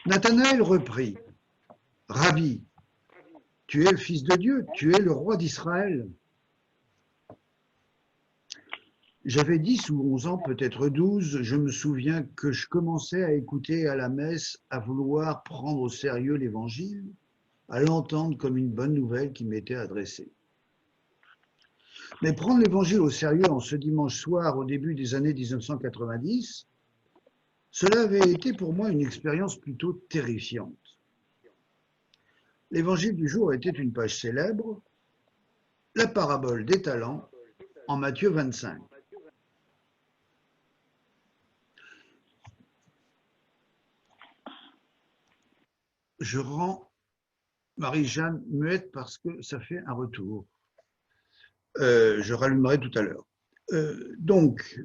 Nathanaël reprit, « Rabbi, tu es le Fils de Dieu, tu es le roi d'Israël. » J'avais 10 ou 11 ans, peut-être 12, je me souviens que je commençais à écouter à la messe, à vouloir prendre au sérieux l'Évangile, à l'entendre comme une bonne nouvelle qui m'était adressée. Mais prendre l'Évangile au sérieux en ce dimanche soir au début des années 1990, cela avait été pour moi une expérience plutôt terrifiante. L'Évangile du jour était une page célèbre, la parabole des talents en Matthieu 25. Je rends Marie-Jeanne muette parce que ça fait un retour. Je rallumerai tout à l'heure. Donc,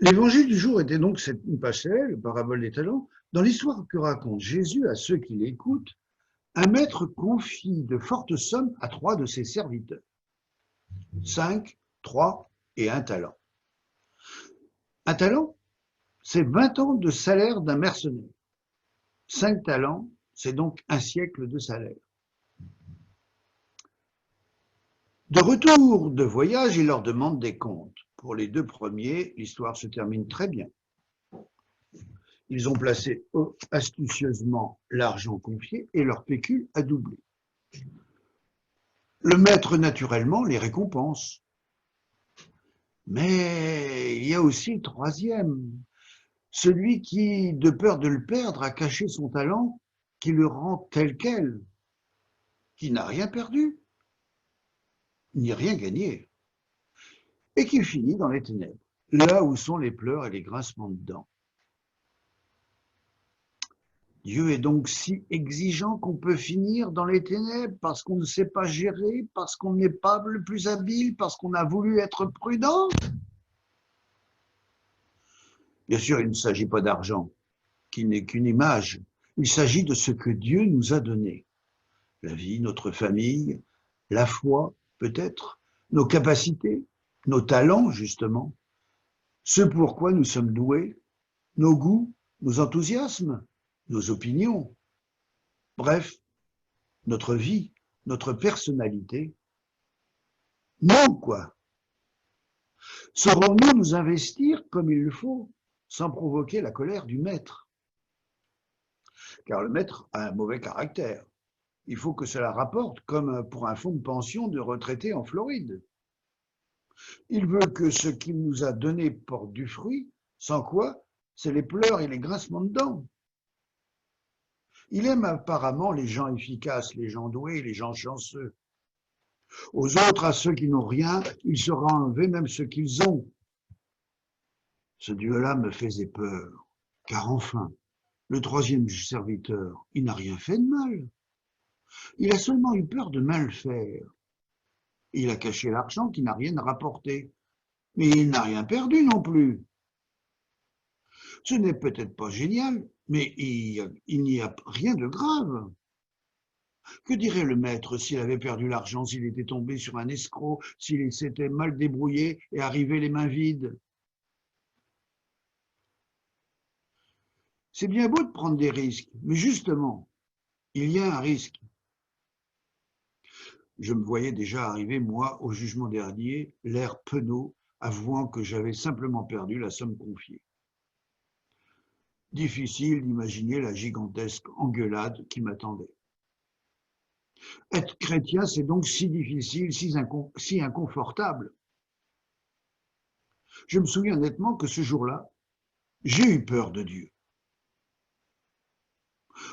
l'évangile du jour était donc une page célèbre, la parabole des talents. Dans l'histoire que raconte Jésus à ceux qui l'écoutent, un maître confie de fortes sommes à 3 de ses serviteurs. 5, 3 et 1 talent. Un talent, c'est 20 ans de salaire d'un mercenaire. 5 talents, c'est donc un siècle de salaire. De retour de voyage, il leur demande des comptes. Pour les 2 premiers, l'histoire se termine très bien. Ils ont placé astucieusement l'argent confié et leur pécule a doublé. Le maître, naturellement, les récompense. Mais il y a aussi le troisième, celui qui, de peur de le perdre, a caché son talent, qui le rend tel quel, qui n'a rien perdu, ni rien gagné, et qui finit dans les ténèbres, là où sont les pleurs et les grincements de dents. Dieu est donc si exigeant qu'on peut finir dans les ténèbres parce qu'on ne sait pas gérer, parce qu'on n'est pas le plus habile, parce qu'on a voulu être prudent. Bien sûr, il ne s'agit pas d'argent, qui n'est qu'une image. Il s'agit de ce que Dieu nous a donné. La vie, notre famille, la foi, peut-être, nos capacités, nos talents, justement, ce pour quoi nous sommes doués, nos goûts, nos enthousiasmes, nos opinions. Bref, notre vie, notre personnalité. Non, quoi. Saurons-nous nous investir comme il le faut, sans provoquer la colère du maître? Car le maître a un mauvais caractère. Il faut que cela rapporte, comme pour un fonds de pension de retraités en Floride. Il veut que ce qu'il nous a donné porte du fruit, sans quoi c'est les pleurs et les grincements de dents. Il aime apparemment les gens efficaces, les gens doués, les gens chanceux. Aux autres, à ceux qui n'ont rien, il sera enlevé même ce qu'ils ont. Ce Dieu-là me faisait peur, car enfin, le troisième serviteur, il n'a rien fait de mal. Il a seulement eu peur de mal faire. Il a caché l'argent qui n'a rien rapporté, mais il n'a rien perdu non plus. Ce n'est peut-être pas génial, mais il n'y a rien de grave. Que dirait le maître s'il avait perdu l'argent, s'il était tombé sur un escroc, s'il s'était mal débrouillé et arrivé les mains vides? C'est bien beau de prendre des risques, mais justement, il y a un risque. Je me voyais déjà arriver, moi, au jugement dernier, l'air penaud, avouant que j'avais simplement perdu la somme confiée. Difficile d'imaginer la gigantesque engueulade qui m'attendait. Être chrétien, c'est donc si difficile, si inconfortable. Je me souviens nettement que ce jour-là, j'ai eu peur de Dieu.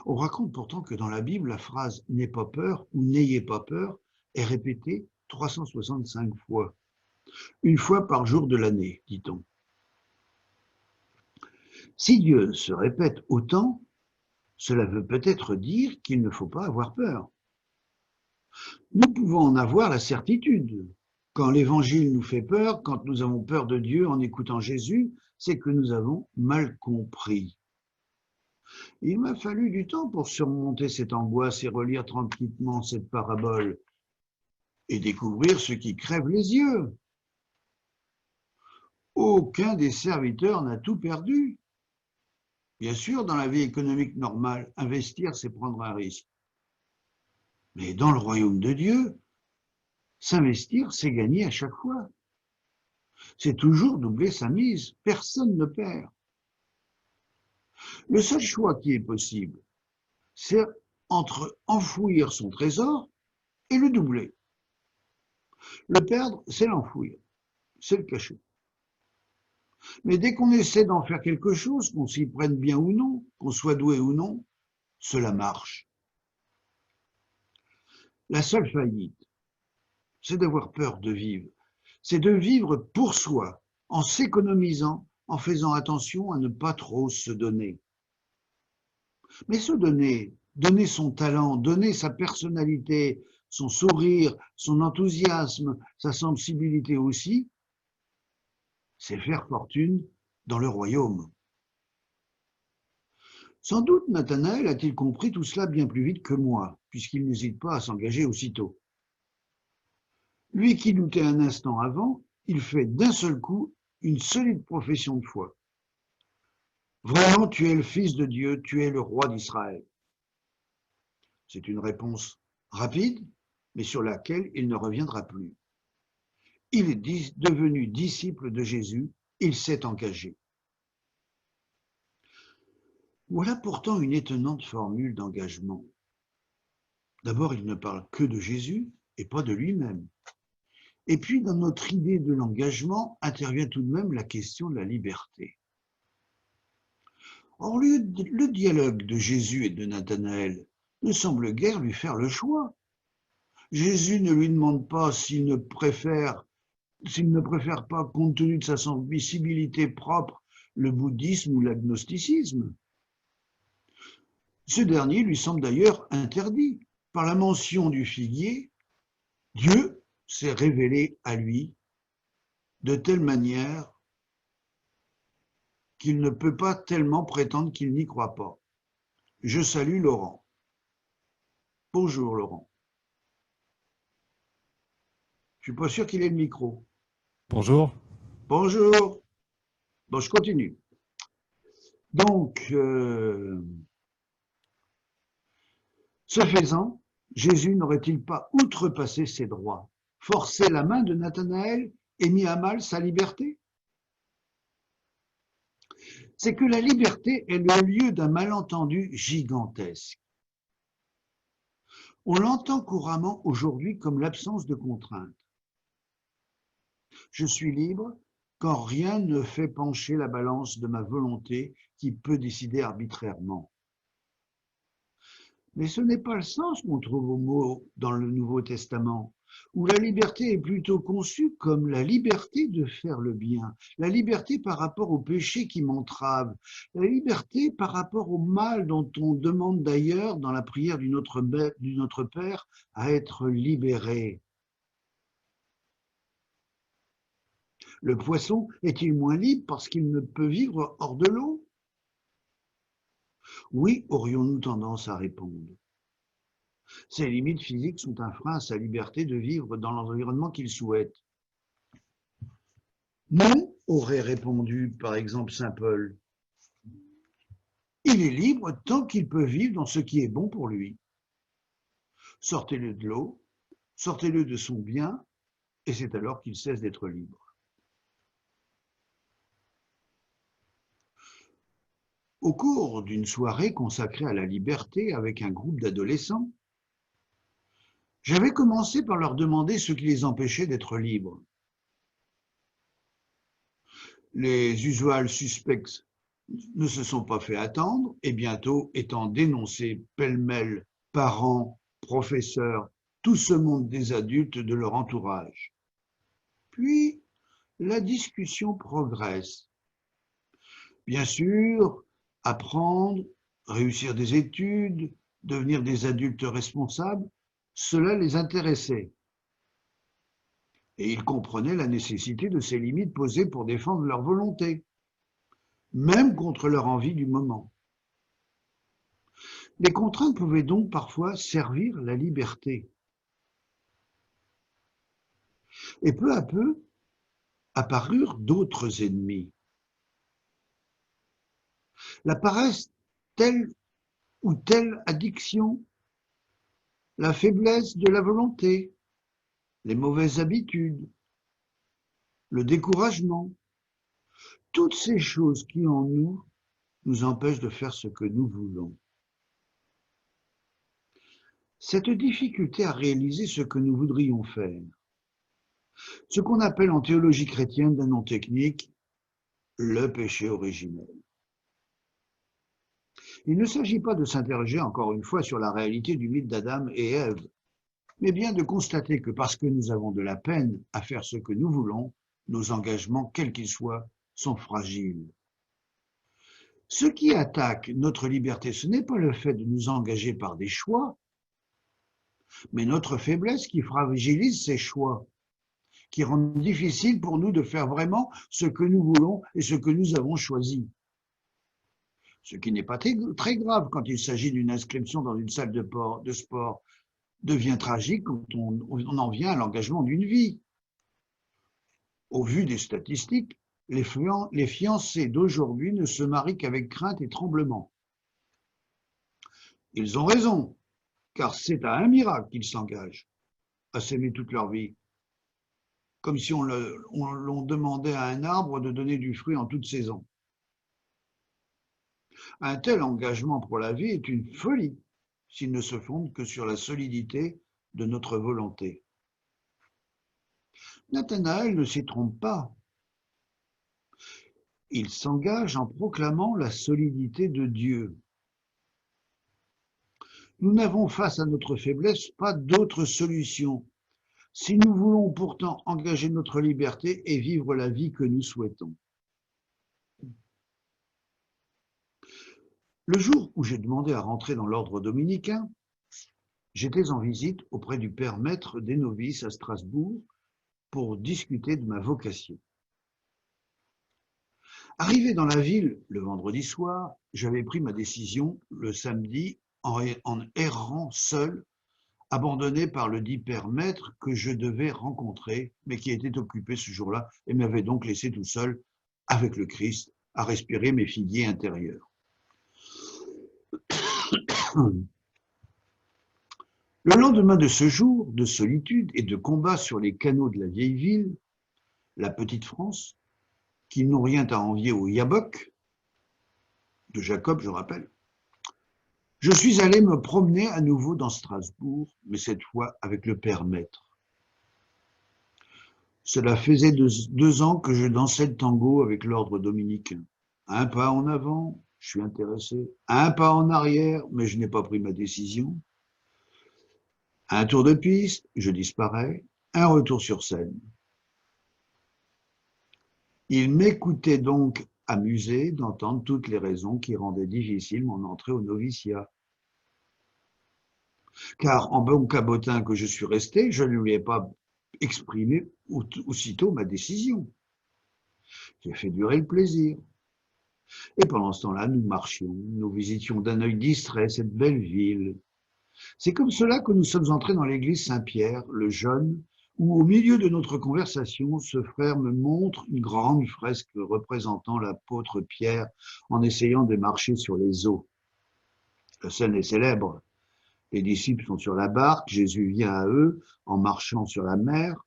On raconte pourtant que dans la Bible, la phrase « n'aie pas peur » ou « n'ayez pas peur » est répétée 365 fois. Une fois par jour de l'année, dit-on. Si Dieu se répète autant, cela veut peut-être dire qu'il ne faut pas avoir peur. Nous pouvons en avoir la certitude. Quand l'Évangile nous fait peur, quand nous avons peur de Dieu en écoutant Jésus, c'est que nous avons mal compris. Il m'a fallu du temps pour surmonter cette angoisse et relire tranquillement cette parabole et découvrir ce qui crève les yeux. Aucun des serviteurs n'a tout perdu. Bien sûr, dans la vie économique normale, investir, c'est prendre un risque. Mais dans le royaume de Dieu, s'investir, c'est gagner à chaque fois. C'est toujours doubler sa mise. Personne ne perd. Le seul choix qui est possible, c'est entre enfouir son trésor et le doubler. Le perdre, c'est l'enfouir, c'est le cacher. Mais dès qu'on essaie d'en faire quelque chose, qu'on s'y prenne bien ou non, qu'on soit doué ou non, cela marche. La seule faillite, c'est d'avoir peur de vivre. C'est de vivre pour soi, en s'économisant, en faisant attention à ne pas trop se donner. Mais se donner, donner son talent, donner sa personnalité, son sourire, son enthousiasme, sa sensibilité aussi, c'est faire fortune dans le royaume. Sans doute Nathanaël a-t-il compris tout cela bien plus vite que moi, puisqu'il n'hésite pas à s'engager aussitôt. Lui qui doutait un instant avant, il fait d'un seul coup une solide profession de foi. Vraiment, tu es le Fils de Dieu, tu es le roi d'Israël. C'est une réponse rapide, mais sur laquelle il ne reviendra plus. Il est devenu disciple de Jésus, il s'est engagé. Voilà pourtant une étonnante formule d'engagement. D'abord, il ne parle que de Jésus et pas de lui-même. Et puis, dans notre idée de l'engagement, intervient tout de même la question de la liberté. Or, le dialogue de Jésus et de Nathanaël ne semble guère lui faire le choix. Jésus ne lui demande pas s'il ne préfère pas, compte tenu de sa sensibilité propre, le bouddhisme ou l'agnosticisme. Ce dernier lui semble d'ailleurs interdit. Par la mention du figuier, Dieu s'est révélé à lui de telle manière qu'il ne peut pas tellement prétendre qu'il n'y croit pas. Je salue Laurent. Bonjour Laurent. Je ne suis pas sûr qu'il ait le micro. Bonjour. Bonjour. Bon, je continue. Donc, ce faisant, Jésus n'aurait-il pas outrepassé ses droits, forcé la main de Nathanaël et mis à mal sa liberté? C'est que la liberté est le lieu d'un malentendu gigantesque. On l'entend couramment aujourd'hui comme l'absence de contrainte. Je suis libre quand rien ne fait pencher la balance de ma volonté qui peut décider arbitrairement. Mais ce n'est pas le sens qu'on trouve au mot dans le Nouveau Testament, où la liberté est plutôt conçue comme la liberté de faire le bien, la liberté par rapport au péché qui m'entrave, la liberté par rapport au mal dont on demande d'ailleurs dans la prière du Notre Père à être libéré. Le poisson est-il moins libre parce qu'il ne peut vivre hors de l'eau? Oui, aurions-nous tendance à répondre. Ses limites physiques sont un frein à sa liberté de vivre dans l'environnement qu'il souhaite. Non, aurait répondu par exemple saint Paul. Il est libre tant qu'il peut vivre dans ce qui est bon pour lui. Sortez-le de l'eau, sortez-le de son bien, et c'est alors qu'il cesse d'être libre. Au cours d'une soirée consacrée à la liberté avec un groupe d'adolescents, j'avais commencé par leur demander ce qui les empêchait d'être libres. Les usual suspects ne se sont pas fait attendre et bientôt, étant dénoncés pêle-mêle, parents, professeurs, tout ce monde des adultes de leur entourage. Puis, la discussion progresse. Bien sûr, apprendre, réussir des études, devenir des adultes responsables, cela les intéressait. Et ils comprenaient la nécessité de ces limites posées pour défendre leur volonté, même contre leur envie du moment. Les contraintes pouvaient donc parfois servir la liberté. Et peu à peu apparurent d'autres ennemis. La paresse, telle ou telle addiction, la faiblesse de la volonté, les mauvaises habitudes, le découragement, toutes ces choses qui en nous empêchent de faire ce que nous voulons. Cette difficulté à réaliser ce que nous voudrions faire, ce qu'on appelle en théologie chrétienne d'un nom technique, le péché originel. Il ne s'agit pas de s'interroger encore une fois sur la réalité du mythe d'Adam et Ève, mais bien de constater que parce que nous avons de la peine à faire ce que nous voulons, nos engagements, quels qu'ils soient, sont fragiles. Ce qui attaque notre liberté, ce n'est pas le fait de nous engager par des choix, mais notre faiblesse qui fragilise ces choix, qui rend difficile pour nous de faire vraiment ce que nous voulons et ce que nous avons choisi. Ce qui n'est pas très grave quand il s'agit d'une inscription dans une salle de sport, devient tragique quand on en vient à l'engagement d'une vie. Au vu des statistiques, les fiancés d'aujourd'hui ne se marient qu'avec crainte et tremblement. Ils ont raison, car c'est à un miracle qu'ils s'engagent à s'aimer toute leur vie, comme si on demandait à un arbre de donner du fruit en toute saison. Un tel engagement pour la vie est une folie s'il ne se fonde que sur la solidité de notre volonté. Nathanaël ne s'y trompe pas. Il s'engage en proclamant la solidité de Dieu. Nous n'avons face à notre faiblesse pas d'autre solution si nous voulons pourtant engager notre liberté et vivre la vie que nous souhaitons. Le jour où j'ai demandé à rentrer dans l'ordre dominicain, j'étais en visite auprès du père maître des novices à Strasbourg pour discuter de ma vocation. Arrivé dans la ville le vendredi soir, j'avais pris ma décision le samedi en errant seul, abandonné par le dit père maître que je devais rencontrer, mais qui était occupé ce jour-là et m'avait donc laissé tout seul avec le Christ à respirer mes figuiers intérieurs. Le lendemain de ce jour de solitude et de combat sur les canaux de la vieille ville, la petite France, qui n'ont rien à envier au Yabok, de Jacob, je rappelle, je suis allé me promener à nouveau dans Strasbourg, mais cette fois avec le père maître. Cela faisait 2 ans que je dansais le tango avec l'ordre dominicain. Un pas en avant, je suis intéressé. Un pas en arrière, mais je n'ai pas pris ma décision. Un tour de piste, je disparais. Un retour sur scène. Il m'écoutait donc amusé d'entendre toutes les raisons qui rendaient difficile mon entrée au noviciat. Car en bon cabotin que je suis resté, je ne lui ai pas exprimé aussitôt ma décision. J'ai fait durer le plaisir. Et pendant ce temps-là, nous marchions, nous visitions d'un œil distrait cette belle ville. C'est comme cela que nous sommes entrés dans l'église Saint-Pierre, le jeune, où au milieu de notre conversation, ce frère me montre une grande fresque représentant l'apôtre Pierre en essayant de marcher sur les eaux. La scène est célèbre. Les disciples sont sur la barque, Jésus vient à eux en marchant sur la mer.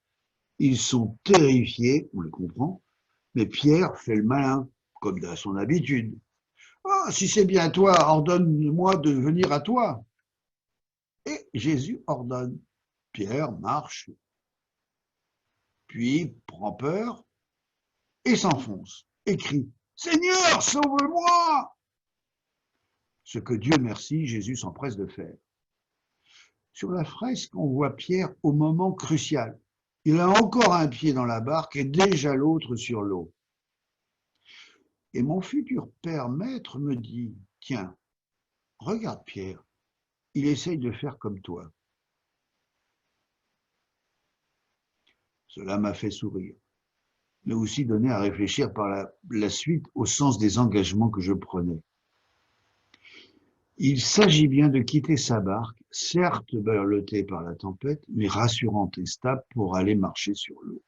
Ils sont terrifiés, on le comprend, mais Pierre fait le malin, comme à son habitude. « Ah, si c'est bien toi, ordonne-moi de venir à toi. » Et Jésus ordonne. Pierre marche, puis prend peur et s'enfonce, et crie « Seigneur, sauve-moi !» Ce que Dieu merci, Jésus s'empresse de faire. Sur la fresque, on voit Pierre au moment crucial. Il a encore un pied dans la barque et déjà l'autre sur l'eau. Et mon futur père maître me dit, tiens, regarde Pierre, il essaye de faire comme toi. Cela m'a fait sourire, mais aussi donné à réfléchir par la suite au sens des engagements que je prenais. Il s'agit bien de quitter sa barque, certes ballottée par la tempête, mais rassurante et stable pour aller marcher sur l'eau.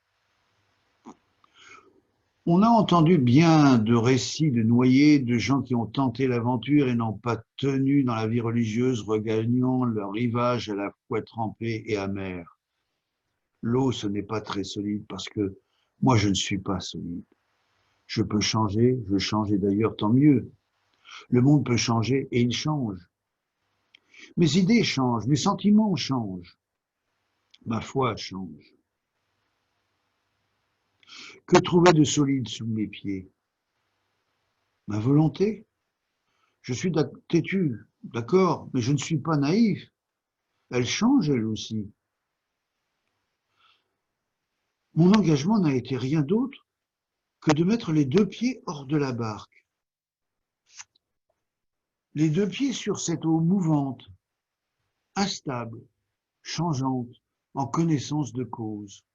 On a entendu bien de récits de noyés, de gens qui ont tenté l'aventure et n'ont pas tenu dans la vie religieuse, regagnant leur rivage à la fois trempé et amer. L'eau, ce n'est pas très solide parce que moi, je ne suis pas solide. Je peux changer, je change et d'ailleurs tant mieux. Le monde peut changer et il change. Mes idées changent, mes sentiments changent, ma foi change. Que trouver de solide sous mes pieds? Ma volonté? Je suis têtu, d'accord, mais je ne suis pas naïf. Elle change, elle aussi. Mon engagement n'a été rien d'autre que de mettre les deux pieds hors de la barque. Les deux pieds sur cette eau mouvante, instable, changeante, en connaissance de cause.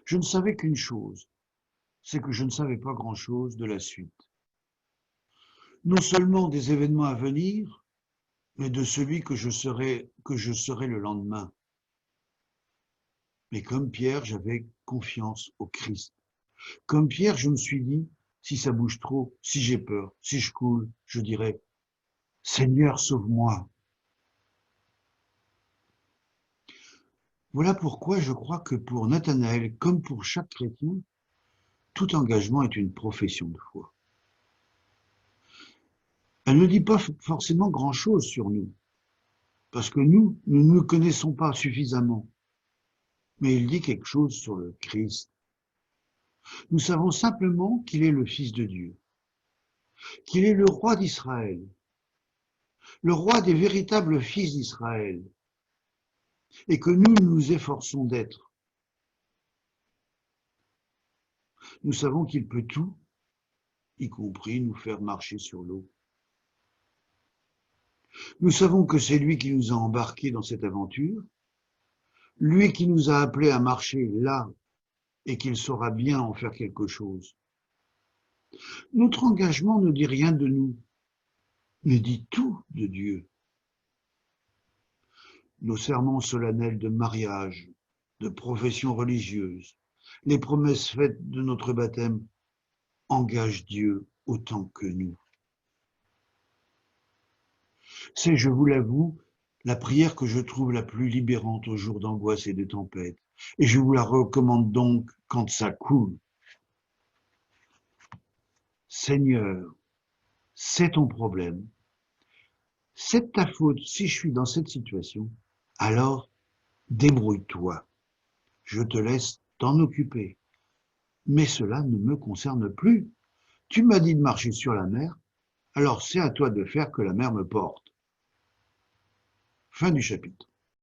Je ne savais qu'une chose, c'est que je ne savais pas grand-chose de la suite. Non seulement des événements à venir, mais de celui que je serai le lendemain. Mais comme Pierre, j'avais confiance au Christ. Comme Pierre, je me suis dit, si ça bouge trop, si j'ai peur, si je coule, je dirais, Seigneur, sauve-moi. Voilà pourquoi je crois que pour Nathanaël, comme pour chaque chrétien, tout engagement est une profession de foi. Elle ne dit pas forcément grand-chose sur nous, parce que nous ne nous connaissons pas suffisamment. Mais il dit quelque chose sur le Christ. Nous savons simplement qu'il est le Fils de Dieu, qu'il est le roi d'Israël, le roi des véritables fils d'Israël, et que nous nous efforçons d'être. Nous savons qu'il peut tout, y compris nous faire marcher sur l'eau. Nous savons que c'est lui qui nous a embarqués dans cette aventure, lui qui nous a appelés à marcher là et qu'il saura bien en faire quelque chose. Notre engagement ne dit rien de nous, mais dit tout de Dieu. Nos serments solennels de mariage, de profession religieuse, les promesses faites de notre baptême engagent Dieu autant que nous. C'est, je vous l'avoue, la prière que je trouve la plus libérante aux jours d'angoisse et de tempête. Et je vous la recommande donc quand ça coule. Seigneur, c'est ton problème. C'est ta faute si je suis dans cette situation. Alors, débrouille-toi. Je te laisse t'en occuper. Mais cela ne me concerne plus. Tu m'as dit de marcher sur la mer, alors c'est à toi de faire que la mer me porte. Fin du chapitre.